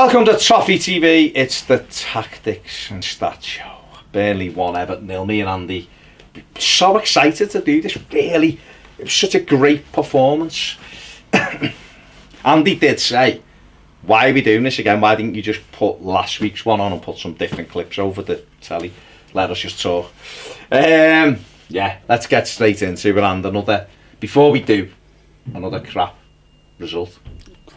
Welcome to Toffee TV. It's the Tactics and Stats Show. Burnley 1, Everton 0. Me and Andy so excited to do this. Really, it was such a great performance. Andy did say, why are we doing this again? Why didn't you just put last week's one on and put some different clips over the telly? Let us just talk. Yeah, let's get straight into it. And before we do, another crap result.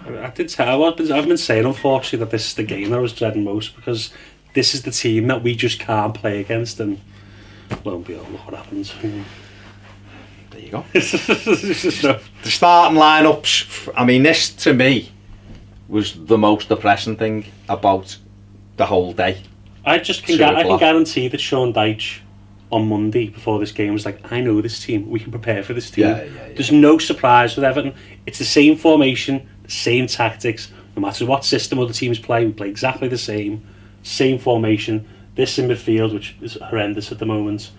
I did tell. I've been saying, unfortunately, that this is the game that I was dreading most, because this is the team that we just can't play against, and lo and behold, look what happens. There you go. The starting lineups. I mean, this to me was the most depressing thing about the whole day. I can guarantee that Sean Dyche on Monday before this game was like, I know this team. We can prepare for this team. Yeah. There's no surprise with Everton. It's the same formation, the same tactics. No matter what system other teams play, we play exactly the same formation. This in midfield, which is horrendous at the moment.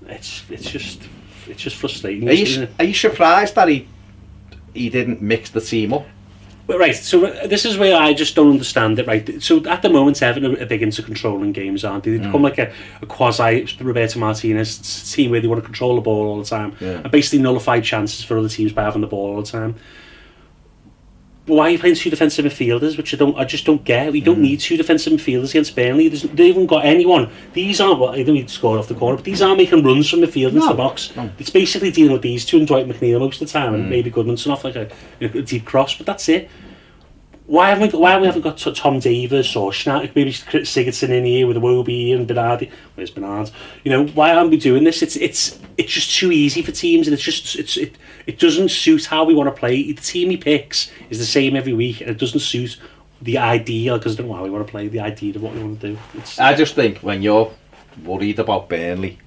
It's just frustrating. Are you surprised that he didn't mix the team up? Right, so this is where I just don't understand it, right? So at the moment, Everton are big into controlling games, aren't they? They've become like a quasi Roberto Martinez team where they want to control the ball all the time and basically nullify chances for other teams by having the ball all the time. But why are you playing two defensive midfielders, which I just don't get? We don't need two defensive midfielders against Burnley. They haven't got anyone. These aren't, I don't need to score off the corner, but these aren't making runs from midfield into the box. No. It's basically dealing with these two and Dwight McNeil most of the time, and maybe Goodmanson off like a deep cross, but that's it. Why haven't we got Tom Davies or maybe Sigurdsson in here with Iwobi and Bernardi? Where's Bernard? You know, why aren't we doing this? It's just too easy for teams, and it doesn't suit how we want to play. The team he picks is the same every week, and it doesn't suit the ideal, because I don't know how we want to play, the idea of what we want to do. I just think when you're worried about Burnley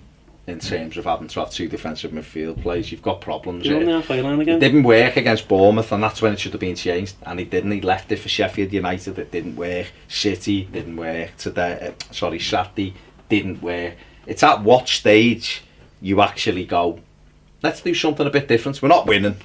in terms of having to have two defensive midfield players, you've got problems. You're on the halfway line again. It didn't work against Bournemouth, and that's when it should have been changed, and he didn't. He left it for Sheffield United. It didn't work. City didn't work. Saturday didn't work. It's at what stage you actually go, let's do something a bit different. We're not winning.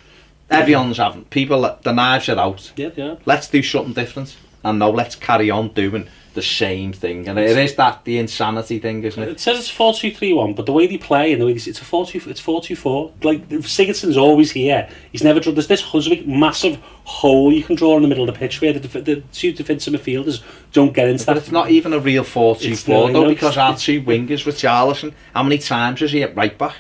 Everyone's having, the knives are out. Yeah. Let's do something different, and no, let's carry on doing the same thing. And it is the insanity thing, isn't it? It says it's 4-2-3-1, but the way they play and the way it's 4-2-4. Like, Sigurdsson's always here. He's never drawn. There's this massive hole you can draw in the middle of the pitch where the two defensive midfielders don't get into but that. It's not even a real 4-2-4 though, because our two wingers with Charlison, how many times is he at right back?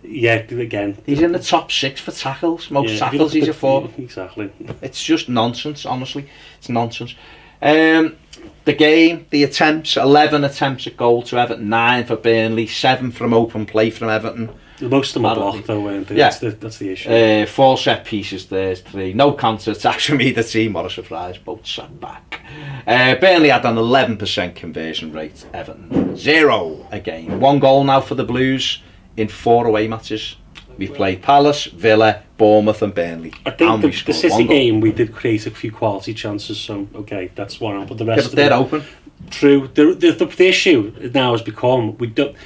Yeah, again. He's in the top 6 for tackles. Most tackles he's a 4. Exactly. It's just nonsense, honestly. It's nonsense. The game, the attempts, 11 attempts at goal to Everton, 9 for Burnley, 7 from open play from Everton. Most of them are blocked though, weren't they? Yeah. That's the issue. 4 set pieces, there's 3. No counter-attacks from either team, what a surprise, both sat back. Burnley had an 11% conversion rate, Everton 0 again. 1 goal now for the Blues in 4 away matches. We've played Palace, Villa, Bournemouth and Burnley. I think the City game we did create a few quality chances, so okay, that's one. But the rest of they're open. True. The issue now has become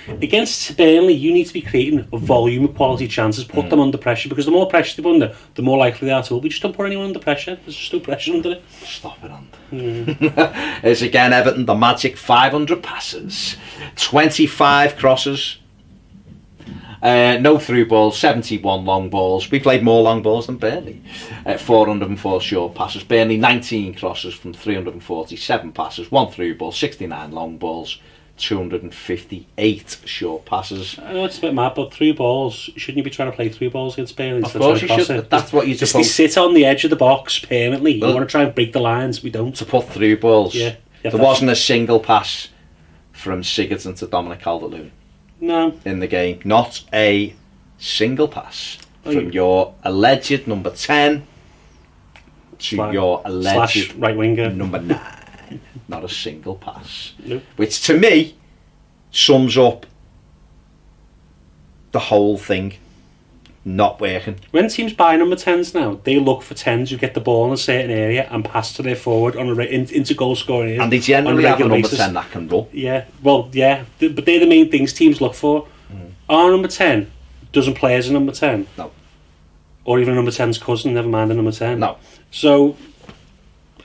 against Burnley, you need to be creating a volume of quality chances, put them under pressure, because the more pressure they put under, the more likely they are to. We just don't put anyone under pressure. There's just no pressure under it. Stop it, Andy. It's again Everton, the magic 500 passes, 25 crosses. No through balls, 71 long balls. We played more long balls than Burnley. 404 short passes. Burnley 19 crosses from 347 passes. 1 through ball, 69 long balls, 258 short passes. I know it's a bit mad, but through balls, shouldn't you be trying to play through balls against Burnley? Of course you should. That's what you're supposed to. They sit on the edge of the box permanently. You want to try and break the lines. We don't. To put through balls. Yeah. There wasn't a single pass from Sigurdsson to Dominic Calvert-Lewin. No. In the game, not a single pass from your alleged number 10 to your alleged right winger number 9. Not a single pass. Nope. Which to me sums up the whole thing not working. When teams buy number 10s now, they look for 10s who get the ball in a certain area and pass to their forward on into goal scoring areas. And they generally have a number 10 that can run. Yeah, well, yeah, but they're the main things teams look for. Our number 10 doesn't play as a number 10. No. Or even a number 10's cousin, never mind a number 10. No. So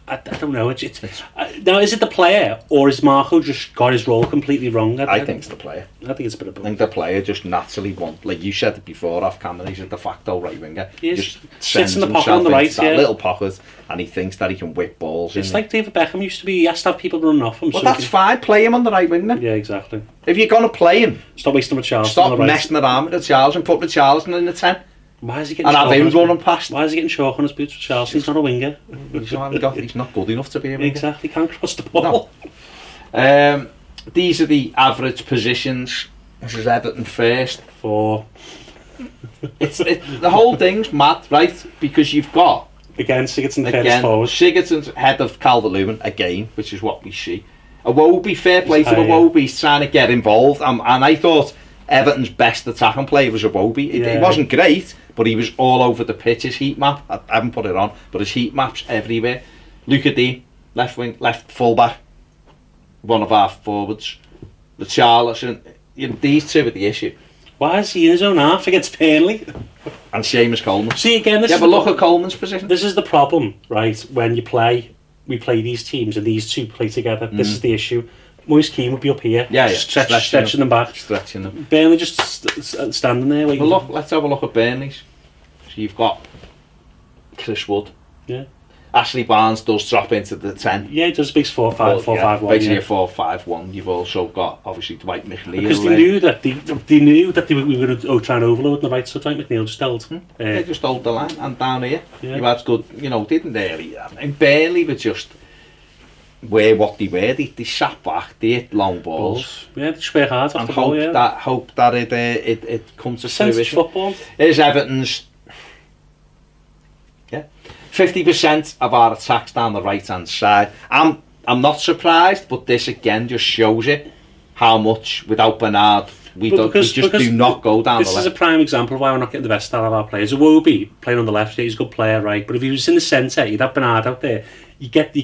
I don't know. Now, is it the player, or is Marco just got his role completely wrong? I think it's the player. I think it's a bit of both. I think the player just naturally like you said it before off camera, he's a de facto right winger. He just sits in the pocket on the right, that little pocket, and he thinks that he can whip balls. It's like David Beckham used to be. He has to have people running off him. Well, that's fine. Play him on the right wing then. Yeah, exactly. If you're gonna play him, stop wasting Richarlison. Stop messing around with Richarlison. Put Richarlison in the 10. Why is he getting? And have him running past. Why is he getting chalk on his boots? Richarlison? He's not a winger. He's not good enough to be a winger. Exactly. Can't cross the ball. No. These are the average positions. This is Everton first. 4. The whole thing's mad, right? Because you've got again Sigurdsson first forward. Sigurdsson's ahead of Calvert-Lewin again, which is what we see. Iwobi, fair play to Iwobi, he's trying to get involved, and I thought Everton's best attacking player was Iwobi. It wasn't great, but he was all over the pitch. His heat map, I haven't put it on, but his heat map's everywhere. Luca D, left wing, left full back, one of our forwards. The Richarlison, these two are the issue. Why is he in his own half against Burnley? And Seamus Coleman. See again, this have a look at Coleman's position. This is the problem, right? When we play these teams and these two play together. This is the issue. Moise Keane would be up here, stretching them back. Stretching them. Burnley just standing there waiting. Well, let's have a look at Burnley's. So you've got Chris Wood. Yeah. Ashley Barnes does drop into the 10. Yeah, he does. Big 4-5-1. Basically a 4-5-1. You've also got obviously Dwight McNeil. Because they knew that we were going to try and overload on the right, so Dwight McNeil just held. They just held the line, and down here, yeah. you had good, didn't they? And Burnley were just what they were. They sat back, they hit long balls. Yeah, they just work hard off the ball, hope that it comes to fruition. Football. Here's Everton's. 50% of our attacks down the right hand side. I'm not surprised, but this again just shows it how much without Bernard we just do not go down the left. This is a prime example of why we're not getting the best out of our players. Iwobi playing on the left, he's a good player, right? But if he was in the centre, you'd have Bernard out there. You get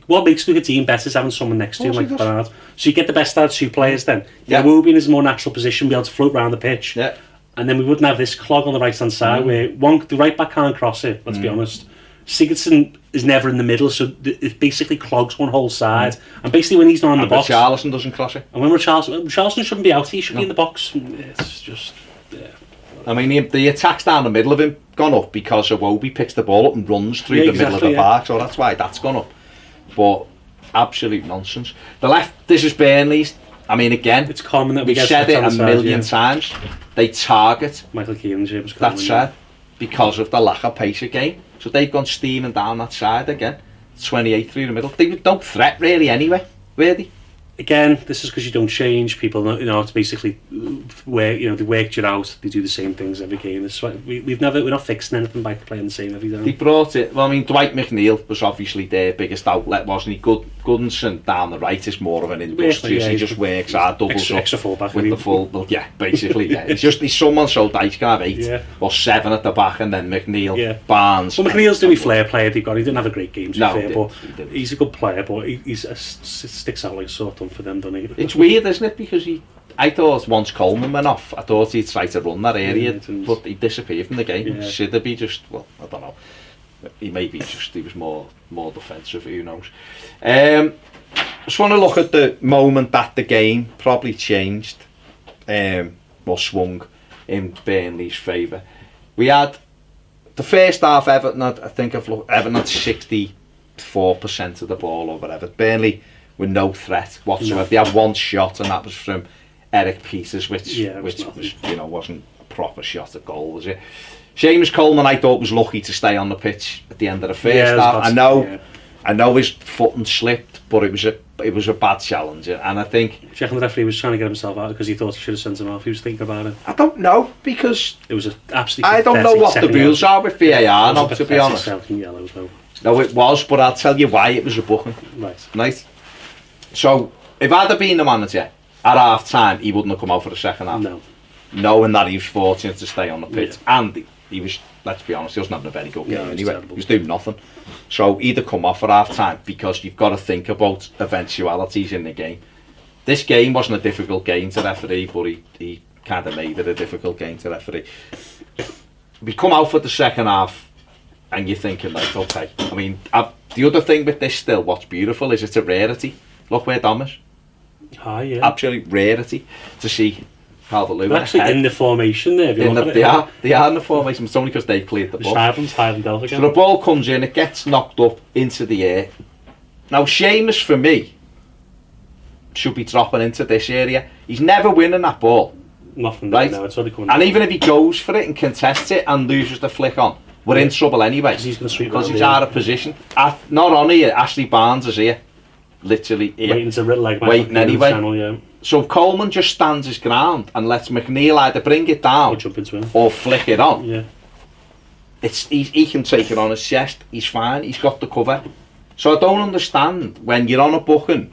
what makes the team better is having someone next to him like Bernard. So you get the best out of two players then. Yeah. Iwobi in his more natural position, be able to float around the pitch. Yeah. And then we wouldn't have this clog on the right hand side where the right back can't cross it, let's be honest. Sigurdsson is never in the middle, so it basically clogs one whole side. And basically when he's not in the box... Richarlison doesn't cross it. And when Richarlison shouldn't be out, he should be in the box. It's just... Yeah. I mean, the attacks down the middle of him gone up because Iwobi picks the ball up and runs through the middle of the park, so that's why that's gone up. But absolute nonsense. The left, this is Burnley's. I mean, again, it's common that we've said it a million times. They target Michael Keane, James that side because of the lack of pace again. So they've gone steaming down that side again. 28 through the middle. They don't threat really anyway, really. Again, this is because you don't change people. It's basically where they worked you out. They do the same things every game. This we're not fixing anything by playing the same every time. They brought it. Well, I mean, Dwight McNeil was obviously their biggest outlet, wasn't he? Goodinson down the right is more of an industrious. He just works hard, doubles extra fullback with the full. Well, yeah, basically, yeah. He's someone so Dyche can have 8 or 7 at the back, and then McNeil, Barnes. Well, McNeil's the flair player they've got. He didn't have a great game, but he's a good player. But he sticks out like a sore thumb for them, doesn't he? It's weird, isn't it? Because I thought once Coleman went off, I thought he'd try to run that area, but he disappeared from the game. Yeah. Siderby I don't know. He was more defensive, who knows. Just want to look at the moment that the game probably changed, or swung in Burnley's favour. We had the first half, Everton had 64% of the ball or whatever. Burnley with no threat whatsoever. They had one shot, and that was from Eric Peters, which was wasn't a proper shot at goal, was it? Seamus Coleman, I thought, was lucky to stay on the pitch at the end of the first half. I know his footing slipped, but it was a bad challenge, and I think. Checking the referee was trying to get himself out because he thought he should have sent him off. He was thinking about it. I don't know, because it was absolutely. I don't know what the rules are with VAR now, to be honest. Yellow, though. No, it was, but I'll tell you why it was a booking. Right. So, if I'd have been the manager at half time, he wouldn't have come out for the second half. No. Knowing that he was fortunate to stay on the pitch. Yeah. And he was, let's be honest, he wasn't having a very good game anyway. He was doing nothing. So, he'd have come off at half time because you've got to think about eventualities in the game. This game wasn't a difficult game to referee, but he kind of made it a difficult game to referee. We come out for the second half. and you're thinking, like, okay. I mean, the other thing with this still, what's beautiful is it's a rarity. Look where Dom is. Ah, yeah. Absolute rarity to see Calvert-Lewin. They're actually in the formation there. They are in the formation. It's only because they cleared the ball. Highland Delta again. So the ball comes in, it gets knocked up into the air. Now, Seamus, for me, should be dropping into this area. He's never winning that ball. Nothing, right? No, it's already coming. And even if he goes for it and contests it and loses the flick on, we're in trouble anyway. Because he's out of position. Not on here, Ashley Barnes is here. Literally here. Waiting anyway. Channel, yeah. So Coleman just stands his ground and lets McNeil either bring it down or jump into him or flick it on. Yeah. He can take it on his chest. He's fine. He's got the cover. So I don't understand when you're on a booking,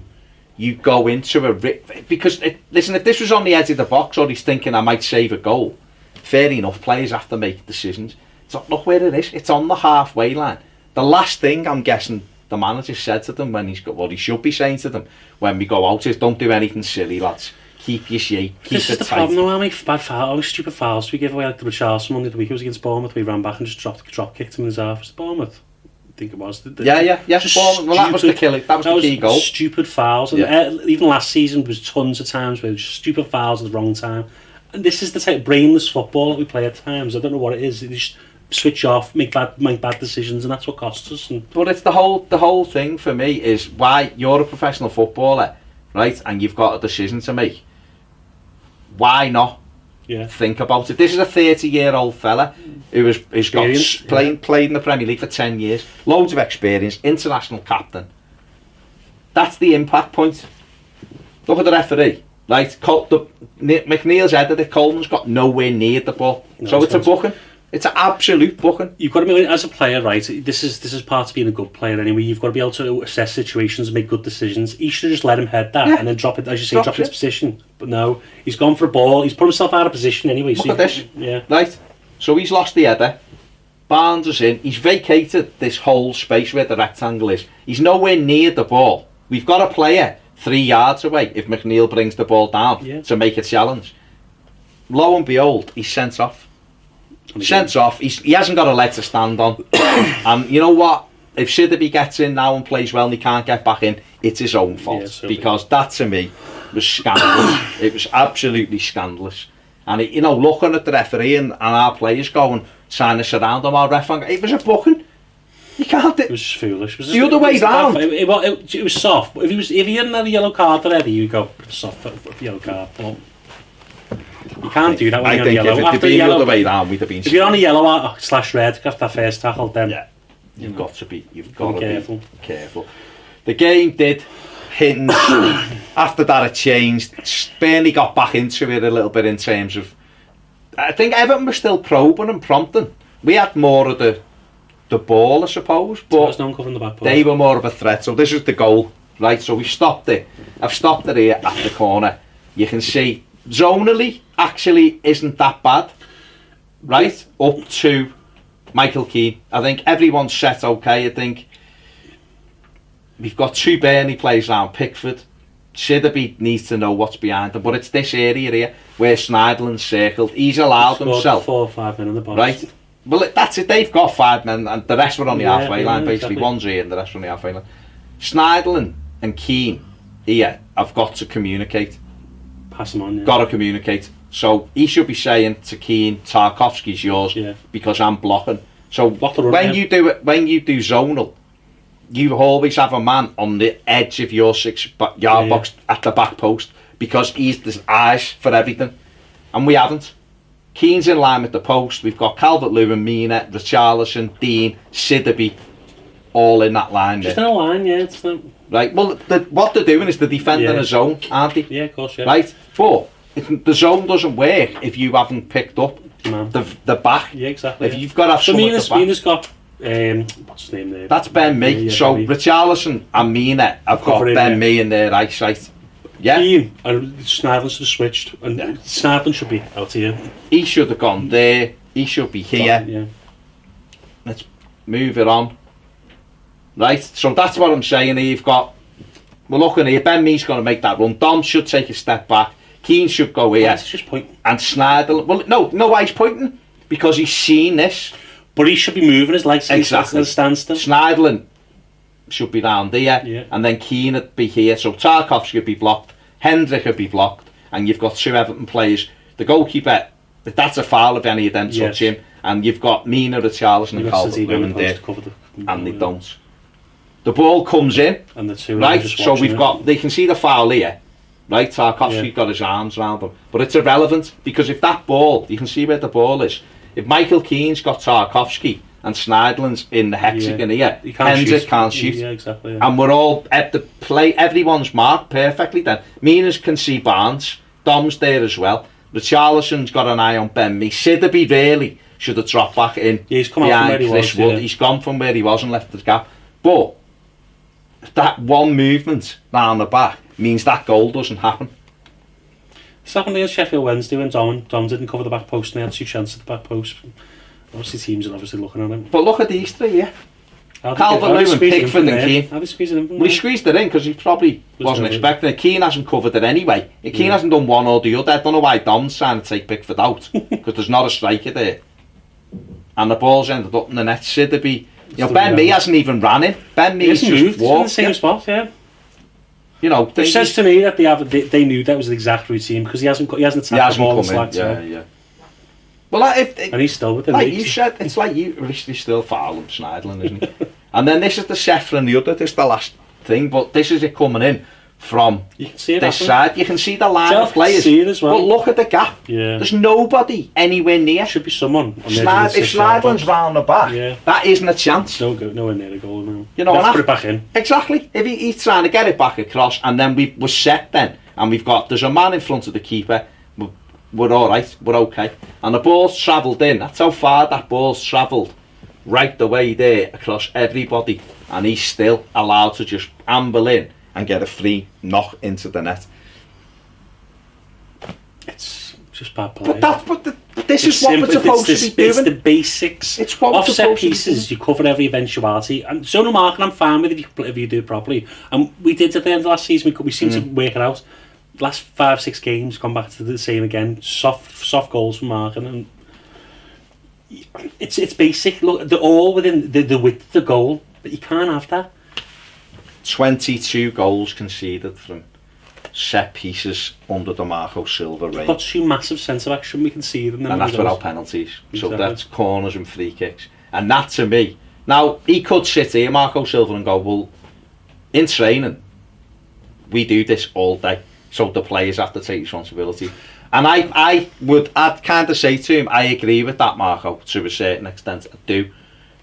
you go into a because listen, if this was on the edge of the box or he's thinking I might save a goal, fair enough. Players have to make decisions. So look where it is. It's on the halfway line. The last thing I'm guessing the manager said to them when he's got what he should be saying to them when we go out is don't do anything silly, lads. Keep your shape. Keep this it is the tight. problem though. How many bad fouls, stupid fouls we give away like the Richarlison one the week it was against Bournemouth. We ran back and just drop kicked him in his half. Was it Bournemouth? I think it was. Yeah. Well, that was the killing. That was the key goal. Stupid fouls. And even last season there was tons of times where it was stupid fouls at the wrong time. And this is the type of brainless football that we play at times. I don't know what it is. They just switch off, make bad decisions, and that's what costs us. But it's the whole thing for me is why you're a professional footballer, right? And you've got a decision to make. Why not? Yeah. Think about it. This is a 30-year-old fella who's played in the Premier League for 10 years, loads of experience, international captain. That's the impact point. Look at the referee, right? McNeil's headed it. Coleman's got nowhere near the ball, so it's a booking. It's an absolute booking. You've got to be, as a player, right? This is part of being a good player anyway. You've got to be able to assess situations and make good decisions. He should have just let him head that and then drop it, as you say, drop his position. But no, he's gone for a ball. He's put himself out of position anyway. Look at this. Yeah. Right. So he's lost the header. Barnes is in. He's vacated this whole space where the rectangle is. He's nowhere near the ball. We've got a player 3 yards away if McNeil brings the ball down to make a challenge. Lo and behold, he's sent off. Sent off. He hasn't got a leg to stand on. And you know what? If Sidibe gets in now and plays well and he can't get back in, it's his own fault. Because that to me was scandalous. It was absolutely scandalous. And looking at the referee and our players going, trying to surround him, our ref, it was a booking. You can't. It was foolish. The other way round. It was soft. But if he hadn't had a yellow card already, you'd go soft for yellow card. But you can't do that when you're on yellow. If it'd been the other way round, we'd have been. If you're on a yellow /red after that first tackle, then you've got to be careful. The game did hinge. After that, it changed. Burnley got back into it a little bit in terms of. I think Everton was still probing and prompting. We had more of the ball, I suppose, but they were more of a threat. So this is the goal, right? So we stopped it. I've stopped it here at the corner. You can see. Zonally actually isn't that bad, right? Up to Michael Keane. I think everyone's set okay. I think we've got 2 Burnley players now. Pickford, Sidibe needs to know what's behind them, but it's this area here where Schneiderlin's circled. He's allowed himself 4 or 5 men in the box, right? Well, that's it. They've got 5 men, and the rest were on the halfway line. Basically, one's here and the rest were on the halfway line. Schneiderlin and Keane here have got to communicate. Pass him on. Got to communicate. So he should be saying to Keane, Tarkovsky's yours because I'm blocking. So when you do zonal, you always have a man on the edge of your 6-yard box at the back post because he's the eyes for everything, and we haven't. Keane's in line with the post. We've got Calvert-Lewin, Mina, Richarlison, Dean, Sidibe, all in that line. Just in a line, it's not. Right, well, what they're doing is they're defending a zone, aren't they? Yeah, of course, Right, but the zone doesn't work if you haven't picked up the back. Yeah, exactly. If you've got to have someone at the back. Mina's got, what's his name there? That's Ben Mee. So Richarlison and Mina have got Ben Mee in their eyesight. Yeah. Keane and Schneiderlin should have switched, and Schneiderlin should be out here. He should have gone there. He should be here. Yeah. Let's move it on. Right, so that's what I'm saying here. We're looking here, Ben Mee's going to make that run. Dom should take a step back. Keane should go here. It's just pointing. And Schneiderlin, well, no, why he's pointing? Because he's seen this. But he should be moving his legs Exactly. at a standstill. Schneiderlin should be round here, and then Keane would be here. So Tarkovsky would be blocked, Hendrick would be blocked, and you've got 2 Everton players. The goalkeeper, that's a foul if any of them touch him, and you've got Mina, Richarlison, and Calvert-Lewin there, and they don't. The ball comes in, and the two right? So we've got, they can see the foul here, right? Tarkovsky's got his arms around them, but it's irrelevant because if that ball, you can see where the ball is. If Michael Keane's got Tarkovsky and Schneiderlin's in the hexagon here, Hendrick can't shoot. Yeah, exactly. And we're all at the play, everyone's marked perfectly then. Minas can see Barnes, Dom's there as well. Richarlison's got an eye on Ben Mee. Sidibe really should have dropped back in he's come out from where he was. Wood. He's gone from where he was and left the gap. But that one movement down the back means that goal doesn't happen. It's happened against Sheffield Wednesday when Dom didn't cover the back post and they had 2 chances at the back post. Obviously teams are obviously looking at him. But look at these 3, Calvert-Lewin, Pickford and Keane. How did he squeeze it in from Well, he squeezed it in because he probably wasn't expecting it. Keane hasn't covered it anyway. Keane hasn't done one or the other. I don't know why Dom's trying to take Pickford out because there's not a striker there. And the ball's ended up in the net. Sidibe, Ben Mee hasn't even ran in. Ben Mee's just walked in the same spot, It says to me that they knew that was the exact routine because he hasn't attacked the ball and slacked. Yeah. Well, and he's still with him. Like you said, it's like he's still fouling Schneiderlin, isn't he? And then this is the Sheffield and the other. This is the last thing, but this is it coming in from this side. You can see the line of players. See it as well. But look at the gap. Yeah. There's nobody anywhere near. Should be someone. If Schneiderlin's round the back, that isn't a chance. Nowhere near the goal now. Put it back in. Exactly. If he's trying to get it back across, and then we're set then, and there's a man in front of the keeper. We're all right. We're okay. And the ball's travelled in. That's how far that ball's travelled. Right the way there across everybody, and he's still allowed to just amble in and get a free knock into the net. It's just bad play. But this is what we're supposed to be doing. It's the basics. It's what off set pieces. You cover every eventuality, and zone marking I'm fine with if you do it properly. And we did at the end of last season. We seem to work it out. Last 5-6 games gone back to the same again. Soft goals from marking, and it's basic. Look, they're all within the width of the goal, but you can't have that. 22 goals conceded from set pieces under the Marco Silva reign. We've got 2 massive centre backs, shouldn't we concede them? And that's without penalties. Exactly. So that's corners and free kicks. And that to me, now he could sit here, Marco Silva, and go, well, in training, we do this all day. So the players have to take responsibility. And I'd kind of say to him, I agree with that, Marco, to a certain extent. I do.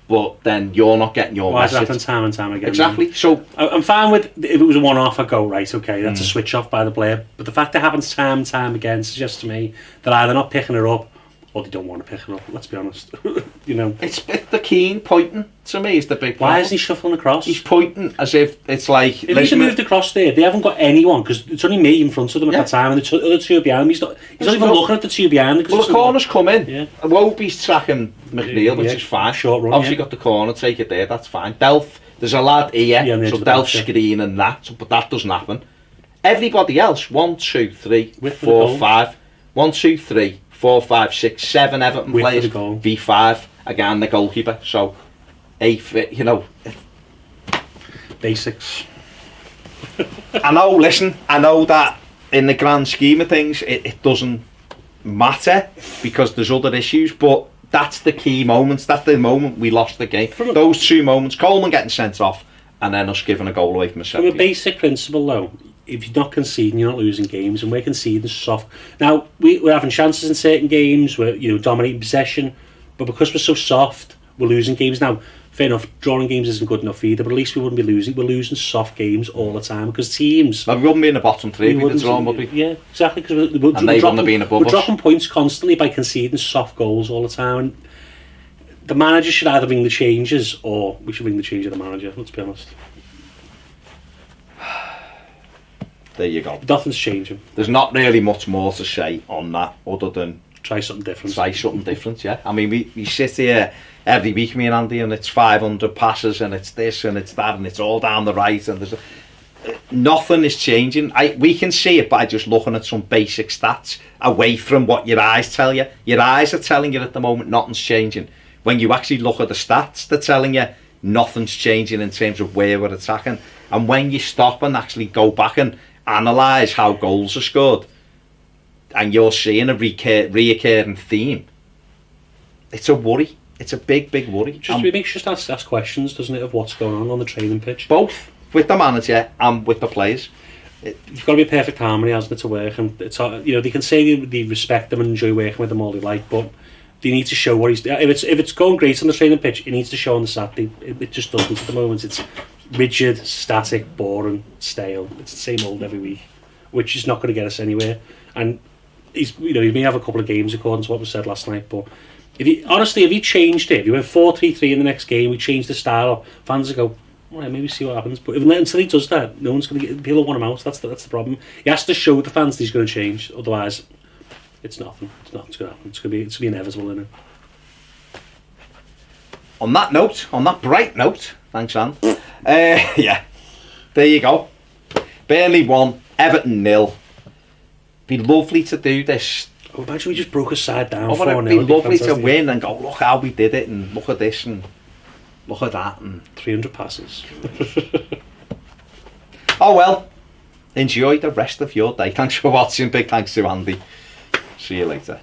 But then you're not getting your message. Why does it happen time and time again? Exactly. Man? So I'm fine with if it was a one-off, I go, right, okay, that's a switch off by the player. But the fact that it happens time and time again suggests to me that either not picking it up or they don't want to pick it up, let's be honest. It's the Keane pointing to me is the big problem. Why isn't he shuffling across? He's pointing as if it's like... If he's moved across there, they haven't got anyone, because it's only me in front of them at that time, and the other 2 behind him. He's not even looking at the 2 behind him. Well, the corner's come in. Yeah. Wobie's tracking McNeil, which is fine. Short run, obviously got the corner, take it there, that's fine. Delph, there's a lad here, so Delph's screening that, but that doesn't happen. Everybody else, 1, 2, 3, 4, 5. 1, 2, 3, 4, 5, 6, 7 Everton players. V5, again, the goalkeeper. So, 8, basics. I know that in the grand scheme of things, it doesn't matter because there's other issues, but that's the key moments. That's the moment we lost the game. Those 2 moments, Coleman getting sent off, and then us giving a goal away from a set. From a basic principle, though, if you're not conceding, you're not losing games, and we're conceding soft. Now, we're having chances in certain games, we're dominating possession, but because we're so soft, we're losing games. Now, fair enough, drawing games isn't good enough either, but at least we wouldn't be losing. We're losing soft games all the time, because teams... Well, we wouldn't be in the bottom 3 if we did draw, would we? Yeah, exactly, because they wouldn't have been above us. We're dropping points constantly by conceding soft goals all the time. The manager should either bring the changes, or we should bring the change of the manager, let's be honest. There you go. Nothing's changing. There's not really much more to say on that other than try something different. Yeah. I mean, we sit here every week, me and Andy, and it's 500 passes, and it's this and it's that, and it's all down the right, and there's nothing is changing. We can see it by just looking at some basic stats away from what your eyes tell you. Your eyes are telling you at the moment nothing's changing. when you actually look at the stats, they're telling you nothing's changing in terms of where we're attacking. And when you stop and actually go back and analyse how goals are scored, and you're seeing a reoccurring theme, it's a worry. It's a big, big worry. It makes you just ask questions, doesn't it, of what's going on the training pitch? Both with the manager and with the players. You've got to be a perfect harmony, hasn't it, to work? And it's, you know, they can say they respect them and enjoy working with them all they like, but they need to show what he's. If it's going great on the training pitch, it needs to show on the Saturday. It just doesn't at the moment. It's rigid, static, boring, stale. It's the same old every week, which is not going to get us anywhere. And he may have a couple of games according to what was said last night, but if he changed it, if he went 4-3-3 in the next game, we changed the style up, fans would go, all right, maybe see what happens. But until he does that, no one's going to get. People want him out. That's the problem. He has to show the fans that he's going to change. Otherwise, it's nothing. It's nothing's going to happen. It's going to be inevitable, isn't it? On that bright note, thanks, Anne. Yeah, there you go. Burnley 1, Everton 0. Be lovely to do this. Oh, imagine we just broke a side down. It'd be lovely to win and go, look how we did it, and look at this, and look at that, and 300 passes. Oh well, enjoy the rest of your day. Thanks for watching. Big thanks to Andy. See you later.